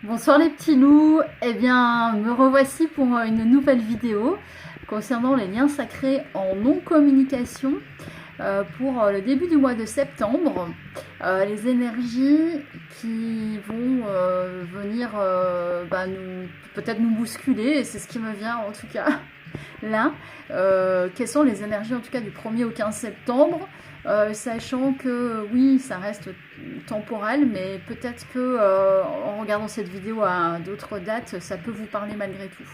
Bonsoir les petits loups, eh bien me revoici pour une nouvelle vidéo concernant les liens sacrés en non-communication pour le début du mois de septembre. Les énergies qui vont venir peut-être nous bousculer, et c'est ce qui me vient en tout cas là. Quelles sont les énergies en tout cas du 1er au 15 septembre, sachant que oui, ça reste temporel, mais peut-être que en regardant cette vidéo à d'autres dates, ça peut vous parler malgré tout.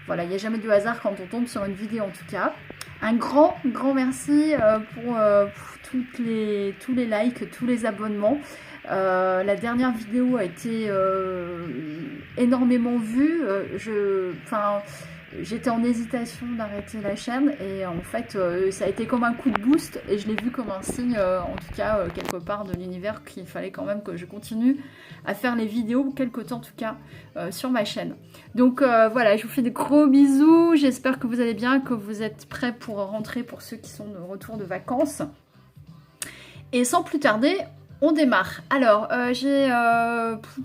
Voilà, il n'y a jamais de hasard quand on tombe sur une vidéo en tout cas. Un grand merci pour tous les likes, tous les abonnements. La dernière vidéo a été énormément vue. J'étais en hésitation d'arrêter la chaîne et en fait ça a été comme un coup de boost et je l'ai vu comme un signe en tout cas quelque part de l'univers qu'il fallait quand même que je continue à faire les vidéos quelque temps en tout cas sur ma chaîne. Donc voilà, je vous fais de gros bisous, j'espère que vous allez bien, que vous êtes prêts pour rentrer pour ceux qui sont de retour de vacances. Et sans plus tarder, on démarre. Alors, j'ai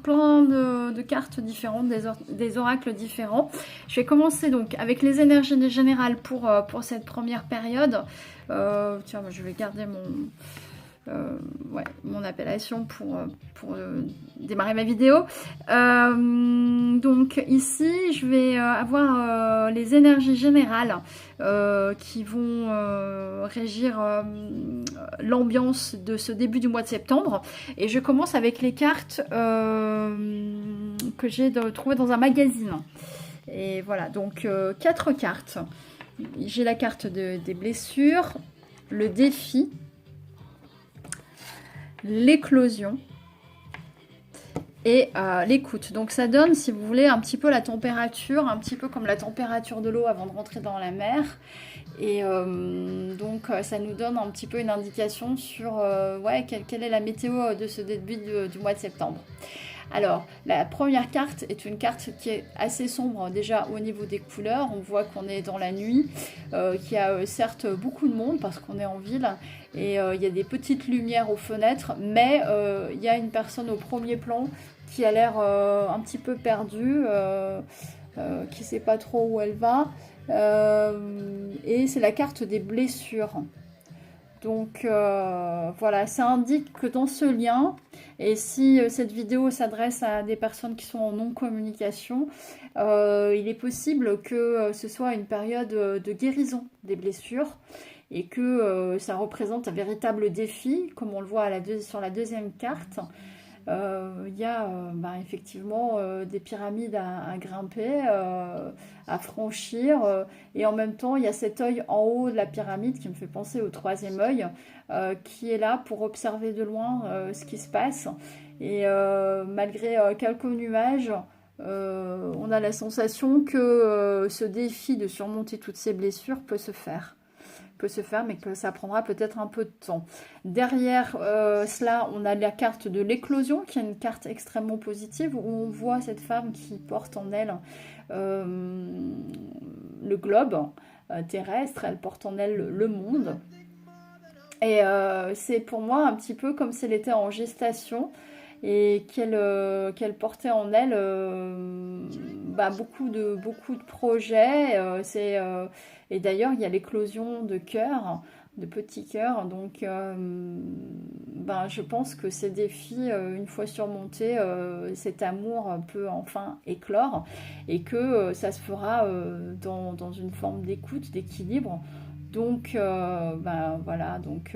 plein de cartes différentes, des oracles différents. Je vais commencer donc avec les énergies générales pour cette première période. Tiens, je vais garder mon appellation pour démarrer ma vidéo. Donc ici, je vais avoir les énergies générales qui vont régir l'ambiance de ce début du mois de septembre. Et je commence avec les cartes que j'ai trouvées dans un magazine. Et voilà, donc 4 cartes. J'ai la carte des blessures, le défi, l'éclosion et l'écoute. Donc ça donne, si vous voulez, un petit peu la température, un petit peu comme la température de l'eau avant de rentrer dans la mer. Et donc ça nous donne un petit peu une indication sur quelle est la météo de ce début du mois de septembre. Alors, la première carte est une carte qui est assez sombre déjà au niveau des couleurs. On voit qu'on est dans la nuit, qu'il y a certes beaucoup de monde parce qu'on est en ville et il y a des petites lumières aux fenêtres, mais il y a une personne au premier plan qui a l'air un petit peu perdue, qui ne sait pas trop où elle va. Et c'est la carte des blessures. Donc voilà, ça indique que dans ce lien, et si cette vidéo s'adresse à des personnes qui sont en non-communication, il est possible que ce soit une période de guérison des blessures et que ça représente un véritable défi, comme on le voit sur la deuxième carte. Il y a effectivement des pyramides à grimper, à franchir, et en même temps il y a cet œil en haut de la pyramide qui me fait penser au troisième œil, qui est là pour observer de loin ce qui se passe, et malgré quelques nuages, on a la sensation que ce défi de surmonter toutes ces blessures peut se faire, mais que ça prendra peut-être un peu de temps. Derrière cela, on a la carte de l'éclosion, qui est une carte extrêmement positive, où on voit cette femme qui porte en elle le globe terrestre, elle porte en elle le monde. Et c'est pour moi un petit peu comme si elle était en gestation et qu'elle portait en elle beaucoup de projets. Et d'ailleurs, il y a l'éclosion de cœurs, de petits cœurs. Donc, je pense que ces défis, une fois surmontés, cet amour peut enfin éclore et que ça se fera dans une forme d'écoute, d'équilibre. Donc, voilà. Donc,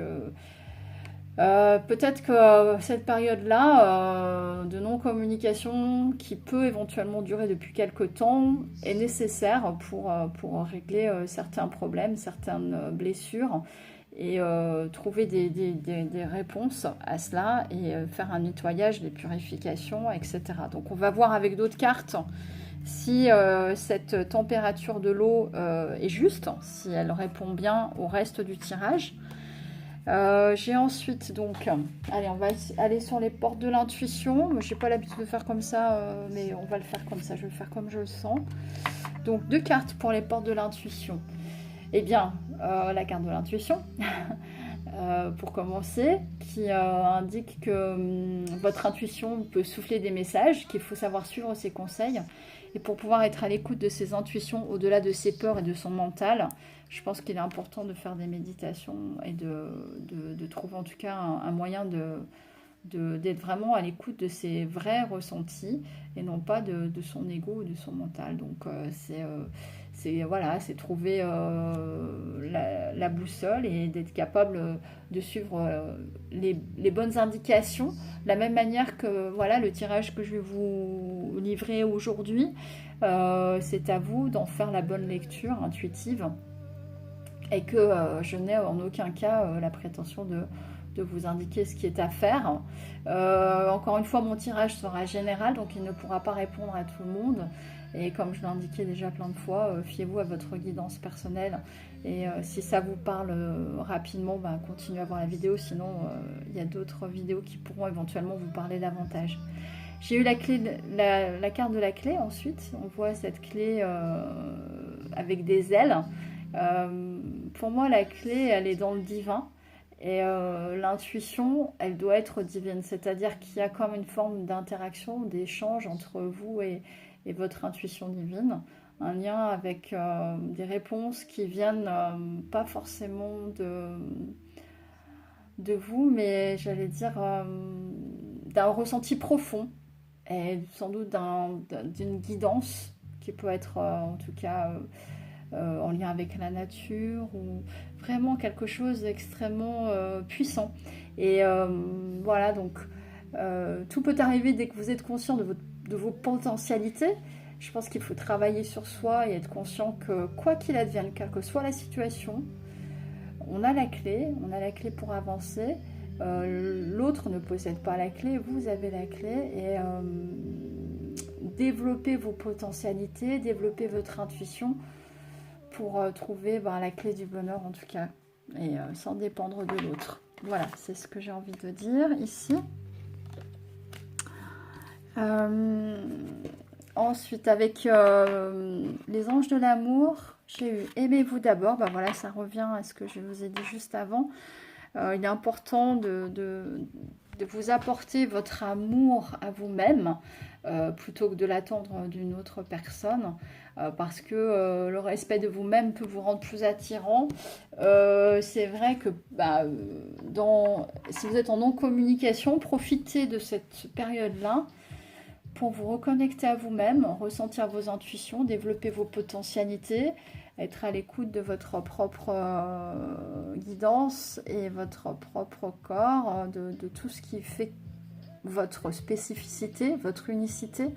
peut-être que cette période-là de non-communication, qui peut éventuellement durer depuis quelque temps, est nécessaire pour régler certains problèmes, certaines blessures, et trouver des réponses à cela, et faire un nettoyage, des purifications, etc. Donc on va voir avec d'autres cartes si cette température de l'eau est juste, si elle répond bien au reste du tirage. J'ai ensuite donc, allez, on va aller sur les portes de l'intuition. Je n'ai pas l'habitude de faire comme ça, mais on va le faire comme ça, je vais le faire comme je le sens. Donc 2 cartes pour les portes de l'intuition. Eh bien, la carte de l'intuition, pour commencer, qui indique que votre intuition peut souffler des messages, qu'il faut savoir suivre ses conseils. Et pour pouvoir être à l'écoute de ses intuitions, au-delà de ses peurs et de son mental, je pense qu'il est important de faire des méditations et de trouver en tout cas un moyen d'être vraiment à l'écoute de ses vrais ressentis et non pas de son ego ou de son mental. Donc voilà, c'est trouver la boussole et d'être capable de suivre les bonnes indications. De la même manière que voilà, le tirage que je vais vous livrer aujourd'hui, c'est à vous d'en faire la bonne lecture intuitive et que je n'ai en aucun cas la prétention de vous indiquer ce qui est à faire. Encore une fois, mon tirage sera général, donc il ne pourra pas répondre à tout le monde. Et comme je l'ai indiqué déjà plein de fois, fiez-vous à votre guidance personnelle. Et si ça vous parle rapidement, continuez à voir la vidéo. Sinon, il y a d'autres vidéos qui pourront éventuellement vous parler davantage. J'ai eu la carte de la clé ensuite. On voit cette clé avec des ailes. Pour moi, la clé, elle est dans le divin. Et l'intuition, elle doit être divine, c'est-à-dire qu'il y a comme une forme d'interaction, d'échange entre vous et votre intuition divine, un lien avec des réponses qui viennent pas forcément de vous, mais j'allais dire d'un ressenti profond et sans doute d'une guidance qui peut être en tout cas en lien avec la nature ou vraiment quelque chose d'extrêmement puissant. Et voilà, donc tout peut arriver dès que vous êtes conscient de vos potentialités. Je pense qu'il faut travailler sur soi et être conscient que quoi qu'il advienne, quelle que soit la situation, on a la clé pour avancer. L'autre ne possède pas la clé, vous avez la clé et développez vos potentialités, développez votre intuition pour trouver la clé du bonheur en tout cas, et sans dépendre de l'autre. Voilà, c'est ce que j'ai envie de dire ici. Ensuite, avec les anges de l'amour, j'ai eu aimez-vous d'abord. Voilà, ça revient à ce que je vous ai dit juste avant. Il est important de vous apporter votre amour à vous-même plutôt que de l'attendre d'une autre personne, parce que le respect de vous-même peut vous rendre plus attirant. C'est vrai que si vous êtes en non-communication, profitez de cette période-là pour vous reconnecter à vous-même, ressentir vos intuitions, développer vos potentialités, être à l'écoute de votre propre guidance et votre propre corps, de tout ce qui fait votre spécificité, votre unicité,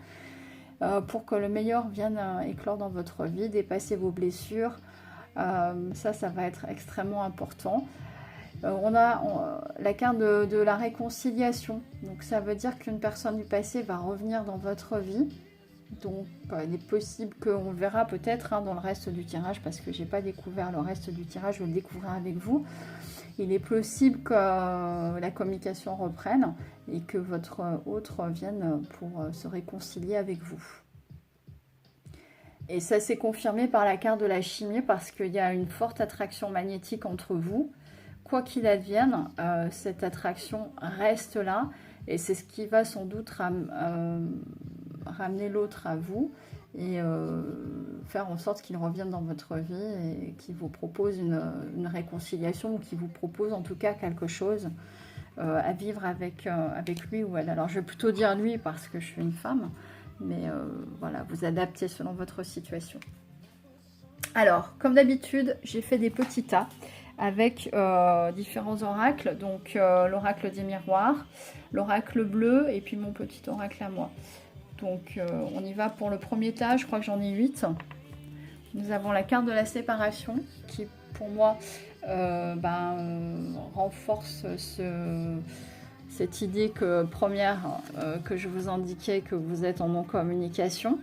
pour que le meilleur vienne éclore dans votre vie, dépasser vos blessures. Ça va être extrêmement important. On a la carte de la réconciliation. Donc ça veut dire qu'une personne du passé va revenir dans votre vie. Donc il est possible qu'on verra peut-être dans le reste du tirage, parce que j'ai pas découvert le reste du tirage, je vais le découvrir avec vous. Il est possible que la communication reprenne et que votre autre vienne pour se réconcilier avec vous. Et ça s'est confirmé par la carte de la chimie, parce qu'il y a une forte attraction magnétique entre vous. Quoi qu'il advienne, cette attraction reste là, et c'est ce qui va sans doute ramener l'autre à vous et faire en sorte qu'il revienne dans votre vie et qu'il vous propose une réconciliation, ou qu'il vous propose en tout cas quelque chose à vivre avec lui ou elle. Alors je vais plutôt dire lui parce que je suis une femme, mais voilà, vous adaptez selon votre situation. Alors, comme d'habitude, j'ai fait des petits tas avec différents oracles, donc l'oracle des miroirs, l'oracle bleu et puis mon petit oracle à moi. Donc on y va pour le premier tas, je crois que j'en ai 8. Nous avons la carte de la séparation qui pour moi renforce cette idée première que je vous indiquais, que vous êtes en non-communication.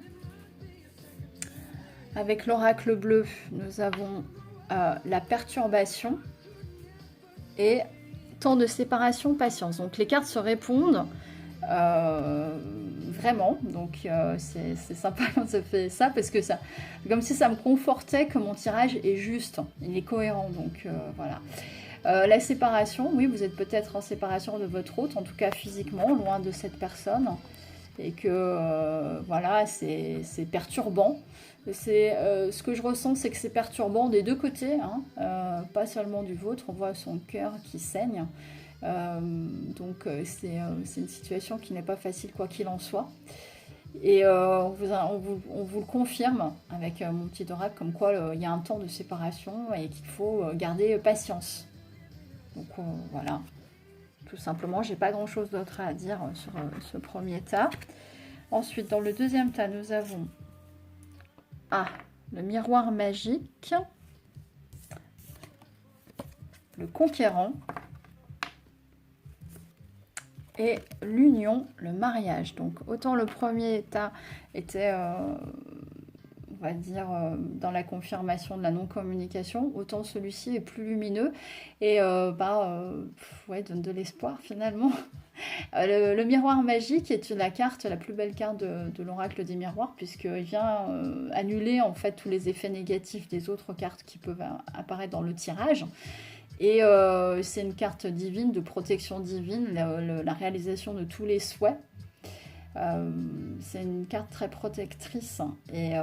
Avec l'oracle bleu, nous avons la perturbation et temps de séparation, patience. Donc les cartes se répondent vraiment, donc c'est sympa quand ça fait ça, parce que ça, comme si ça me confortait que mon tirage est juste, il est cohérent, donc voilà. La séparation, oui, vous êtes peut-être en séparation de votre hôte, en tout cas physiquement, loin de cette personne. Et que, voilà, c'est perturbant. Ce que je ressens, c'est que c'est perturbant des deux côtés, hein, pas seulement du vôtre. On voit son cœur qui saigne. Donc, c'est une situation qui n'est pas facile, quoi qu'il en soit. Et on vous le confirme avec mon petit oracle, comme quoi il y a un temps de séparation et qu'il faut garder patience. Donc voilà, tout simplement, j'ai pas grand chose d'autre à dire sur ce premier tas. Ensuite, dans le deuxième tas, nous avons le miroir magique, le conquérant et l'union, le mariage. Donc autant le premier état était, on va dire, dans la confirmation de la non-communication, autant celui-ci est plus lumineux et ouais, donne de l'espoir finalement. Le miroir magique est la carte, la plus belle carte de l'oracle des miroirs, puisqu'il vient annuler en fait tous les effets négatifs des autres cartes qui peuvent apparaître dans le tirage. Et c'est une carte divine, de protection divine, la réalisation de tous les souhaits. C'est une carte très protectrice. Et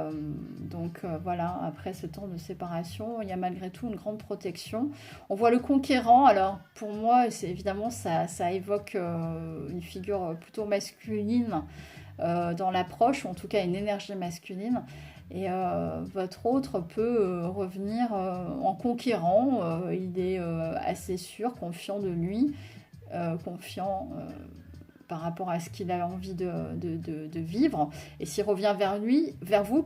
donc voilà, après ce temps de séparation, il y a malgré tout une grande protection. On voit le conquérant. Alors pour moi, évidemment, ça évoque une figure plutôt masculine dans l'approche, ou en tout cas une énergie masculine. Et votre autre peut revenir en conquérant. Il est assez sûr, confiant de lui, confiant par rapport à ce qu'il a envie de vivre. Et s'il revient vers vous,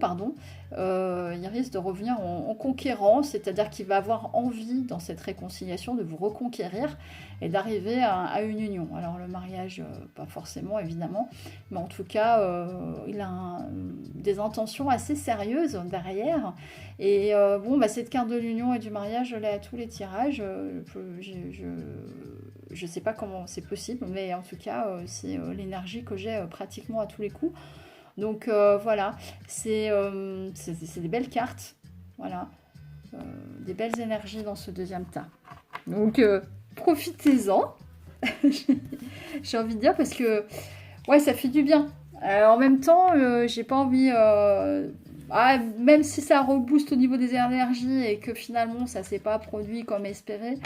il risque de revenir en conquérant, c'est-à-dire qu'il va avoir envie dans cette réconciliation de vous reconquérir et d'arriver à une union. Alors le mariage, pas forcément évidemment, mais en tout cas, il a des intentions assez sérieuses derrière. Et cette carte de l'union et du mariage, je l'ai à tous les tirages. Je sais pas comment c'est possible, mais en tout cas, c'est l'énergie que j'ai pratiquement à tous les coups. Donc voilà, c'est des belles cartes, voilà, des belles énergies dans ce deuxième tas. Donc profitez-en, j'ai envie de dire, parce que ouais, ça fait du bien. En même temps, j'ai pas envie, même si ça rebooste au niveau des énergies et que finalement ça s'est pas produit comme espéré,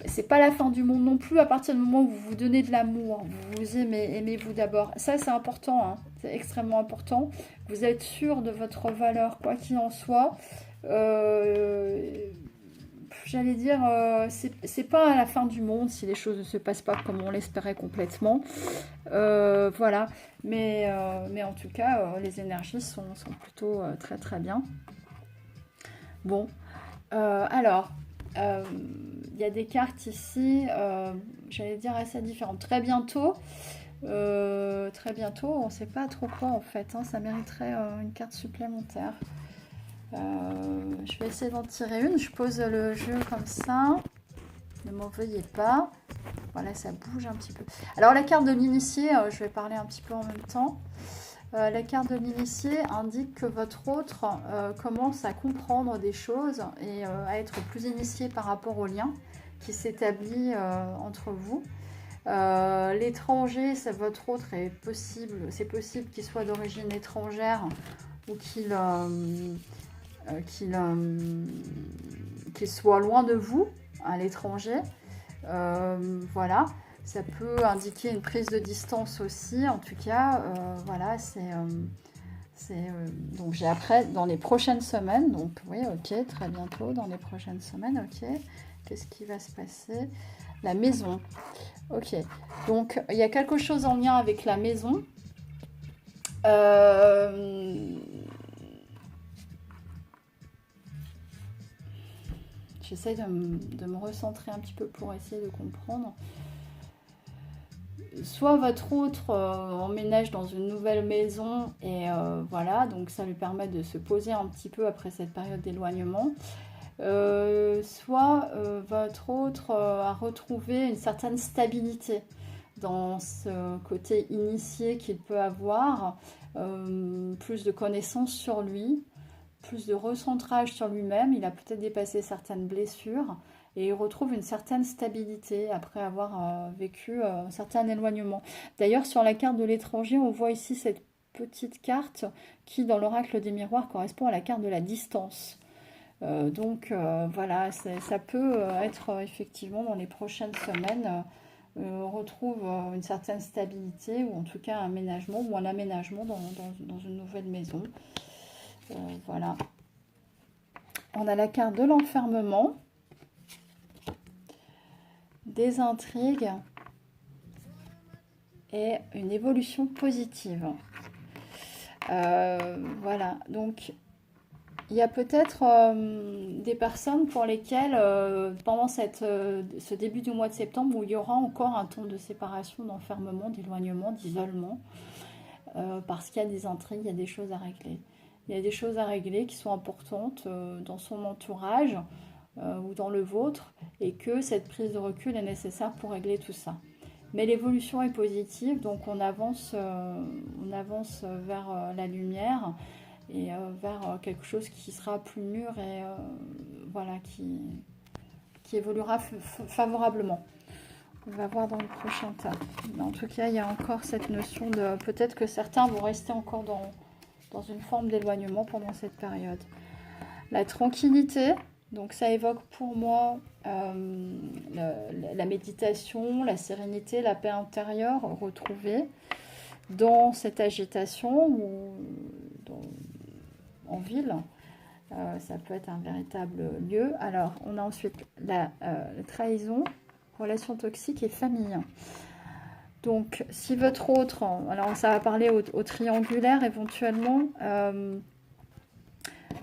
c'est pas la fin du monde non plus. À partir du moment où vous vous donnez de l'amour, vous vous aimez, aimez-vous d'abord. Ça, c'est important, hein. C'est extrêmement important. Vous êtes sûr de votre valeur, quoi qu'il en soit. J'allais dire, c'est pas à la fin du monde si les choses ne se passent pas comme on l'espérait complètement. Voilà. Mais en tout cas, les énergies sont plutôt très très bien. Bon. Alors... il y a des cartes ici, j'allais dire assez différentes. Très bientôt, on ne sait pas trop quoi en fait, hein, ça mériterait une carte supplémentaire. Je vais essayer d'en tirer une, je pose le jeu comme ça, ne m'en veuillez pas. Voilà, ça bouge un petit peu. Alors la carte de l'initié, je vais parler un petit peu en même temps. La carte de l'initié indique que votre autre commence à comprendre des choses et à être plus initié par rapport au lien qui s'établit entre vous. L'étranger, c'est votre autre, c'est possible qu'il soit d'origine étrangère ou qu'il soit loin de vous, à l'étranger. Voilà. Ça peut indiquer une prise de distance aussi. En tout cas, voilà, donc j'ai après dans les prochaines semaines. Donc oui, ok, très bientôt dans les prochaines semaines. Ok, qu'est-ce qui va se passer? La maison. Ok, donc il y a quelque chose en lien avec la maison. J'essaie de me recentrer un petit peu pour essayer de comprendre. Soit votre autre emménage dans une nouvelle maison et voilà, donc ça lui permet de se poser un petit peu après cette période d'éloignement. Soit votre autre a retrouvé une certaine stabilité dans ce côté initié qu'il peut avoir, plus de connaissances sur lui, plus de recentrage sur lui-même. Il a peut-être dépassé certaines blessures et il retrouve une certaine stabilité après avoir vécu un certain éloignement. D'ailleurs, sur la carte de l'étranger, on voit ici cette petite carte qui, dans l'oracle des miroirs, correspond à la carte de la distance. Voilà, ça peut être effectivement dans les prochaines semaines, on retrouve une certaine stabilité ou en tout cas un aménagement ou un aménagement dans une nouvelle maison. Voilà. On a la carte de l'enfermement, des intrigues et une évolution positive. Voilà, donc il y a peut-être des personnes pour lesquelles, pendant ce début du mois de septembre, où il y aura encore un temps de séparation, d'enfermement, d'éloignement, d'isolement, parce qu'il y a des intrigues, il y a des choses à régler. Il y a des choses à régler qui sont importantes dans son entourage ou dans le vôtre, et que cette prise de recul est nécessaire pour régler tout ça. Mais l'évolution est positive, donc on avance vers la lumière et vers quelque chose qui sera plus mûr et voilà, qui évoluera favorablement. On va voir dans le prochain tas. Mais en tout cas, il y a encore cette notion de... Peut-être que certains vont rester encore dans une forme d'éloignement pendant cette période. La tranquillité, donc ça évoque pour moi la méditation, la sérénité, la paix intérieure retrouvée dans cette agitation ou en ville. Ça peut être un véritable lieu. Alors, on a ensuite la trahison, relation toxique et famille. Donc, si votre autre, alors ça va parler au triangulaire éventuellement,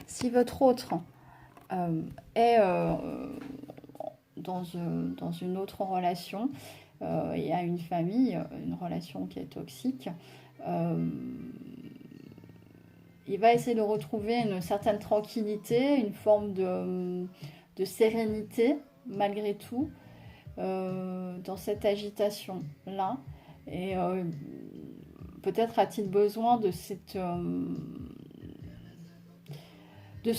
si votre autre est dans une autre relation et a une famille, une relation qui est toxique, il va essayer de retrouver une certaine tranquillité, une forme de sérénité malgré tout dans cette agitation-là. Et peut-être a-t-il besoin de ce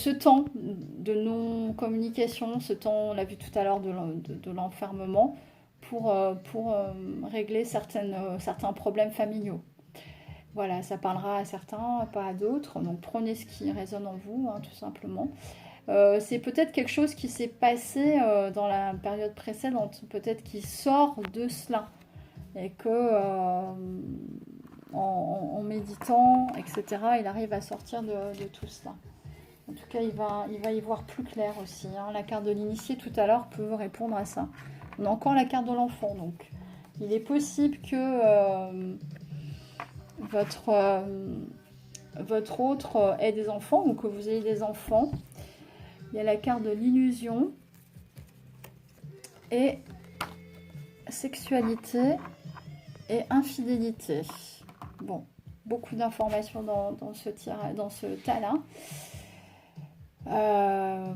temps de non-communication, ce temps, on l'a vu tout à l'heure, de l'enfermement, pour régler certains problèmes familiaux. Voilà, ça parlera à certains, pas à d'autres. Donc prenez ce qui résonne en vous, hein, tout simplement. C'est peut-être quelque chose qui s'est passé dans la période précédente, peut-être qui sort de cela. Et que en méditant, etc., il arrive à sortir de tout cela. En tout cas, il va y voir plus clair aussi. Hein. La carte de l'initié tout à l'heure peut répondre à ça. On a encore la carte de l'enfant, donc il est possible que votre autre ait des enfants ou que vous ayez des enfants. Il y a la carte de l'illusion et sexualité et infidélité. Bon, beaucoup d'informations dans ce tas-là.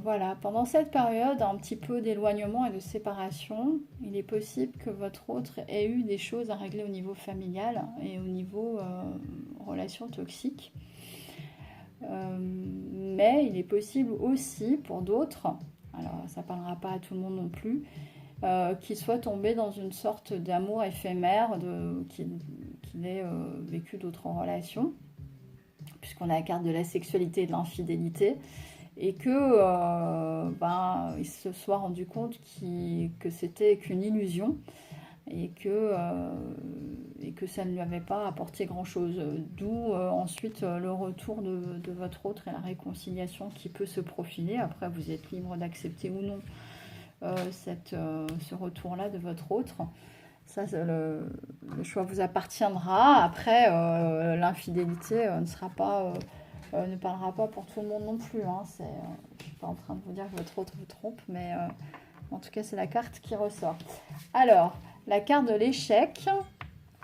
Voilà, pendant cette période, un petit peu d'éloignement et de séparation, il est possible que votre autre ait eu des choses à régler au niveau familial et au niveau relations toxiques. Mais il est possible aussi pour d'autres, alors ça ne parlera pas à tout le monde non plus, qu'ils soient tombés dans une sorte d'amour éphémère, qu'il ait vécu d'autres relations, puisqu'on a la carte de la sexualité et de l'infidélité, et que il se soit rendu compte que c'était qu'une illusion et que ça ne lui avait pas apporté grand chose, d'où ensuite le retour de votre autre et la réconciliation qui peut se profiler. Après, vous êtes libre d'accepter ou non ce retour là de votre autre. Ça, le choix vous appartiendra. Après, l'infidélité ne parlera pas pour tout le monde non plus, hein. Je ne suis pas en train de vous dire que votre autre vous trompe, mais en tout cas c'est la carte qui ressort. Alors, la carte de l'échec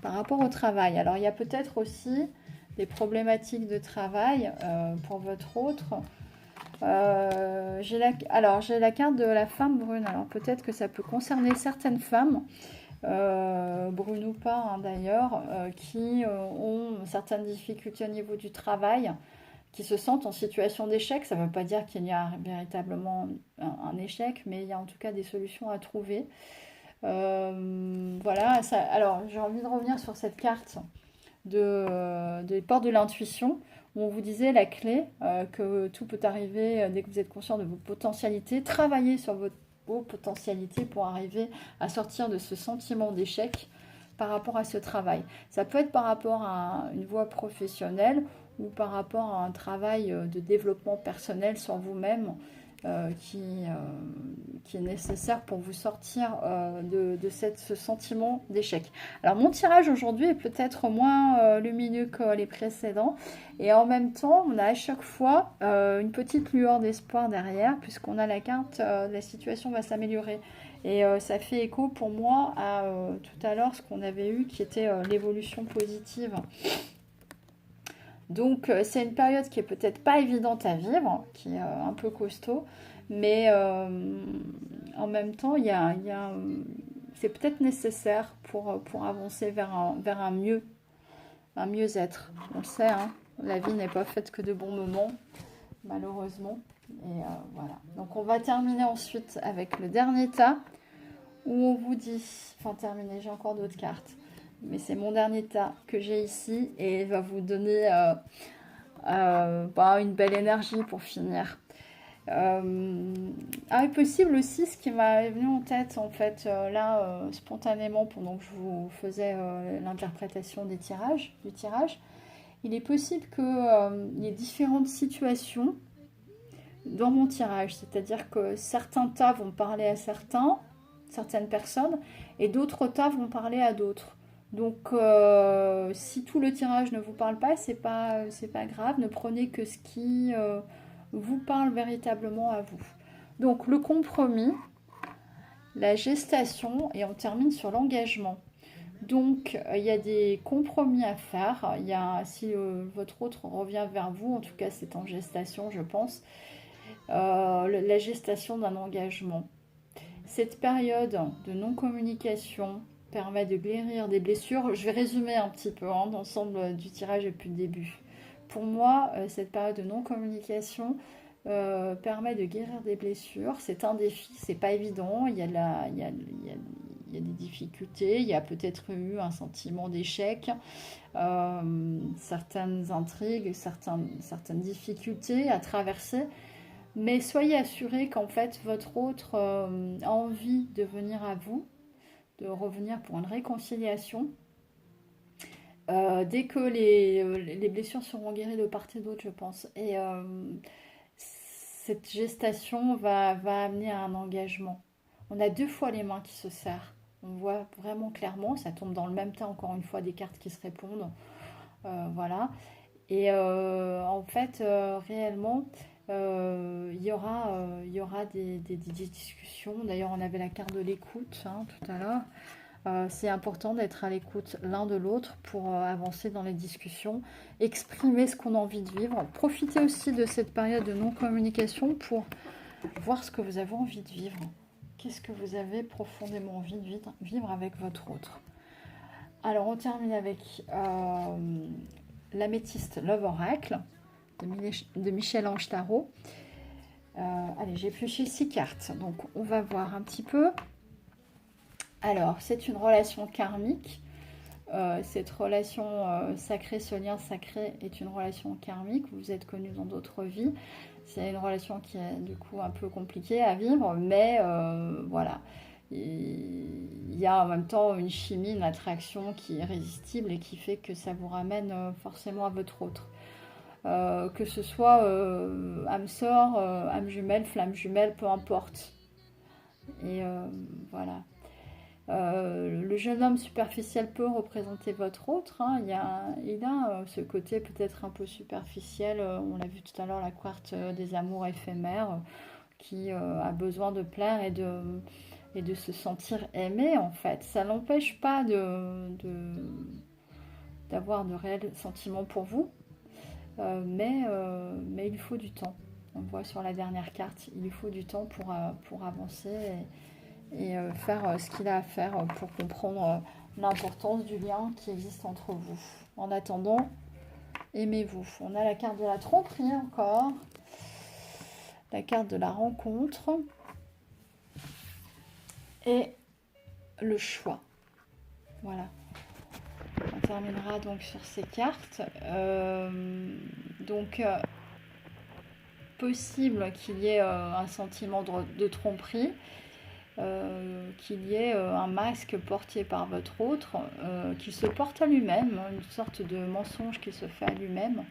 par rapport au travail. Alors il y a peut-être aussi des problématiques de travail pour votre autre. J'ai la carte de la femme brune. Alors peut-être que ça peut concerner certaines femmes, brunes ou pas, hein, d'ailleurs, qui ont certaines difficultés au niveau du travail, qui se sentent en situation d'échec. Ça ne veut pas dire qu'il y a véritablement un échec, mais il y a en tout cas des solutions à trouver. Voilà, ça, alors j'ai envie de revenir sur cette carte des portes de l'intuition, où on vous disait la clé, que tout peut arriver dès que vous êtes conscient de vos potentialités. Travaillez sur vos potentialités pour arriver à sortir de ce sentiment d'échec par rapport à ce travail. Ça peut être par rapport à une voie professionnelle ou par rapport à un travail de développement personnel sur vous-même qui est nécessaire pour vous sortir de ce sentiment d'échec. Alors mon tirage aujourd'hui est peut-être moins lumineux que les précédents et en même temps on a à chaque fois une petite lueur d'espoir derrière puisqu'on a la carte la situation va s'améliorer et ça fait écho pour moi à tout à l'heure ce qu'on avait eu qui était l'évolution positive. Donc c'est une période qui est peut-être pas évidente à vivre, qui est un peu costaud, mais en même temps, c'est peut-être nécessaire pour avancer vers un mieux-être. On le sait, hein, la vie n'est pas faite que de bons moments, malheureusement. Et voilà. Donc on va terminer ensuite avec le dernier tas, où on vous dit, enfin terminer, j'ai encore d'autres cartes. Mais c'est mon dernier tas que j'ai ici et il va vous donner une belle énergie pour finir. Est possible aussi, ce qui m'a venu en tête en fait spontanément pendant que je vous faisais l'interprétation du tirage, il est possible qu'il y ait différentes situations dans mon tirage, c'est-à-dire que certains tas vont parler à certaines personnes et d'autres tas vont parler à d'autres. Donc, si tout le tirage ne vous parle pas, c'est pas grave. Ne prenez que ce qui vous parle véritablement à vous. Donc, le compromis, la gestation, et on termine sur l'engagement. Donc, il y a des compromis à faire. Si votre autre revient vers vous, en tout cas, c'est en gestation, je pense, la gestation d'un engagement. Cette période de non-communication permet de guérir des blessures. Je vais résumer un petit peu l'ensemble du tirage depuis le début. Pour moi, cette période de non-communication permet de guérir des blessures. C'est un défi, c'est pas évident. Il y a des difficultés, il y a peut-être eu un sentiment d'échec, certaines intrigues, certaines difficultés à traverser. Mais soyez assurés qu'en fait, votre autre a envie de venir à vous, de revenir pour une réconciliation. Dès que les blessures seront guéries de part et d'autre, je pense. Et cette gestation va amener à un engagement. On a 2 fois les mains qui se serrent. On voit vraiment clairement, ça tombe dans le même temps, encore une fois, des cartes qui se répondent. Voilà. Et en fait, réellement, il y aura des discussions. D'ailleurs, on avait la carte de l'écoute tout à l'heure. C'est important d'être à l'écoute l'un de l'autre pour avancer dans les discussions, exprimer ce qu'on a envie de vivre. Profitez aussi de cette période de non-communication pour voir ce que vous avez envie de vivre. Qu'est-ce que vous avez profondément envie de vivre avec votre autre. Alors, on termine avec l'améthyste Love Oracle de Michel-Ange Tarot. Allez, j'ai épluché 6 cartes. Donc, on va voir un petit peu. Alors, c'est une relation karmique. Cette relation sacrée, ce lien sacré est une relation karmique. Vous êtes connus dans d'autres vies. C'est une relation qui est du coup un peu compliquée à vivre, mais voilà. Il y a en même temps une chimie, une attraction qui est irrésistible et qui fait que ça vous ramène forcément à votre autre. Que ce soit âme sœur, âme jumelle, flamme jumelle, peu importe. Et voilà. Le jeune homme superficiel peut représenter votre autre. Il a ce côté peut-être un peu superficiel. On l'a vu tout à l'heure, la carte des amours éphémères qui a besoin de plaire et de se sentir aimé en fait. Ça n'empêche pas d'avoir de réels sentiments pour vous, mais il faut du temps. On voit sur la dernière carte, il faut du temps pour avancer et faire ce qu'il a à faire pour comprendre l'importance du lien qui existe entre vous. En attendant, aimez-vous. On a la carte de la tromperie encore, la carte de la rencontre et le choix. Voilà. On terminera donc sur ces cartes. Possible qu'il y ait un sentiment de tromperie, qu'il y ait un masque porté par votre autre, qui se porte à lui-même, une sorte de mensonge qui se fait à lui-même.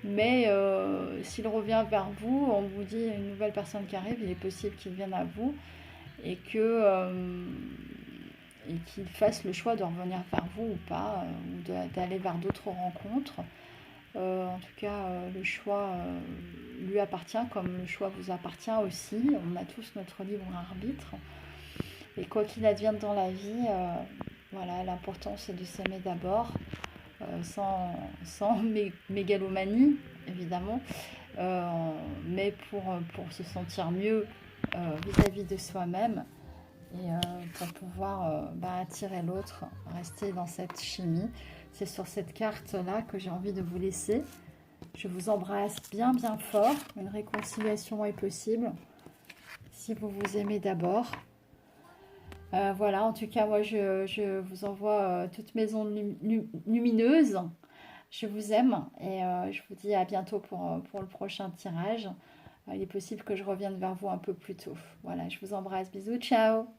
Mais s'il revient vers vous, on vous dit une nouvelle personne qui arrive, il est possible qu'il vienne à vous et qu'il fasse le choix de revenir vers vous ou pas, ou d'aller vers d'autres rencontres. En tout cas, le choix lui appartient comme le choix vous appartient aussi. On a tous notre libre arbitre. Et quoi qu'il advienne dans la vie, voilà, l'important c'est de s'aimer d'abord, sans mégalomanie évidemment, mais pour se sentir mieux vis-à-vis de soi-même et pour pouvoir attirer l'autre, rester dans cette chimie. C'est sur cette carte-là que j'ai envie de vous laisser. Je vous embrasse bien bien fort. Une réconciliation est possible si vous vous aimez d'abord. Voilà, en tout cas, moi, je vous envoie toutes mes ondes lumineuses. Je vous aime et je vous dis à bientôt pour le prochain tirage. Il est possible que je revienne vers vous un peu plus tôt. Voilà, je vous embrasse. Bisous, ciao!